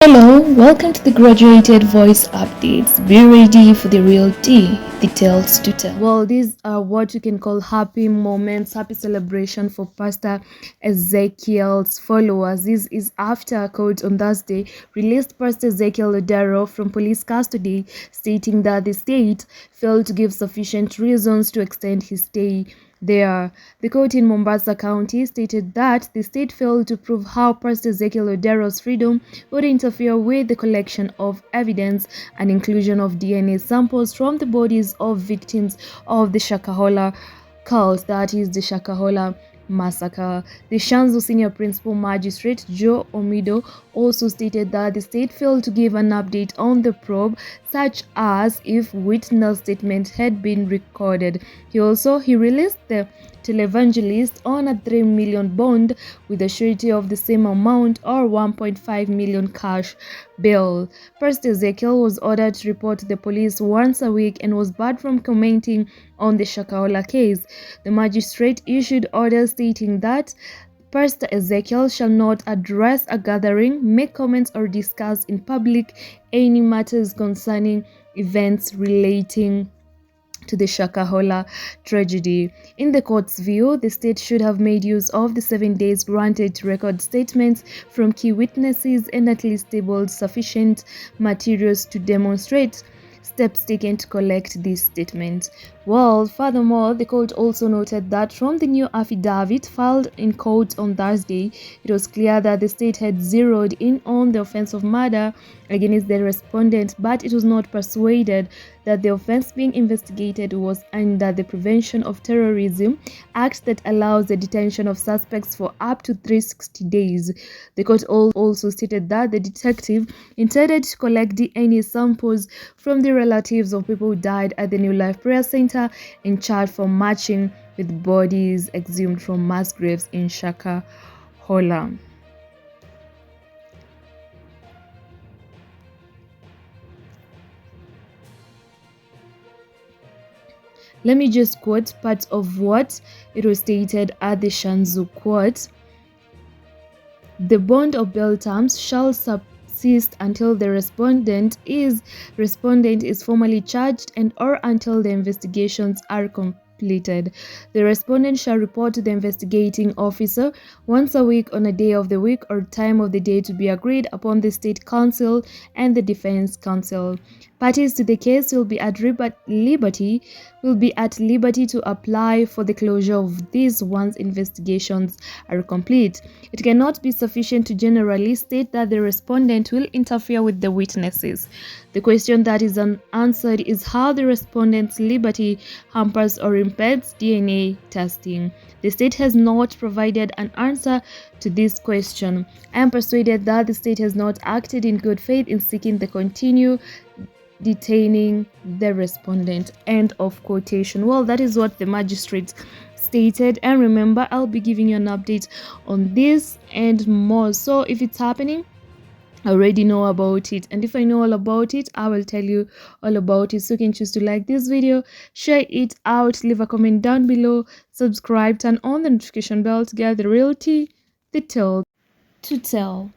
Hello, welcome to the Graduated Voice Updates. Be ready for the real tea, the tales to tell. Well, these are what you can call happy moments, happy celebration for Pastor Ezekiel's followers. This is after a court on Thursday released Pastor Ezekiel Odero from police custody, stating that the state failed to give sufficient reasons to extend his stay there. The court in Mombasa County stated that the state failed to prove how Pastor Ezekiel Odero's freedom would interfere with the collection of evidence and inclusion of DNA samples from the bodies of victims of the Shakahola cult, that is the Shakahola massacre. The Shanzu senior principal magistrate Joe Omido also stated that the state failed to give an update on the probe, such as if witness statements had been recorded. He released the televangelist on a 3 million bond with a surety of the same amount, or 1.5 million cash bail. Pastor Ezekiel was ordered to report to the police once a week and was barred from commenting on the Shakahola case. The magistrate issued orders stating that Pastor Ezekiel shall not address a gathering, make comments, or discuss in public any matters concerning events relating to the Shakahola tragedy. In the court's view, the state should have made use of the 7 days granted to record statements from key witnesses and at least tabled sufficient materials to demonstrate steps taken to collect these statements. Well, furthermore, the court also noted that from the new affidavit filed in court on Thursday, it was clear that the state had zeroed in on the offense of murder against the respondent, but it was not persuaded that the offense being investigated was under the Prevention of Terrorism Act that allows the detention of suspects for up to 360 days. The court also stated that the detective intended to collect DNA samples from the relatives of people who died at the New Life Prayer Center in charge for matching with bodies exhumed from mass graves in Shakahola. Let me just quote part of what it was stated at the Shanzu court. The bond of bail terms shall subsist until the respondent is formally charged and or until the investigations are completed. The respondent shall report to the investigating officer once a week on a day of the week or time of the day to be agreed upon the state counsel and the defense counsel. Parties to the case will be at liberty to apply for the closure of these once investigations are complete. It cannot be sufficient to generally state that the respondent will interfere with the witnesses. The question that is unanswered is how the respondent's liberty hampers or impedes DNA testing. The state has not provided an answer to this question. I am persuaded that the state has not acted in good faith in seeking the continue detaining the respondent. End of quotation. Well, that is what the magistrate stated, and remember, I'll be giving you an update on this and more. So if it's happening, I already know about it, and if I know all about it, I will tell you all about it. So you can choose to like this video, share it out, leave a comment down below, subscribe, turn on the notification bell to get the real tea, the tale to tell.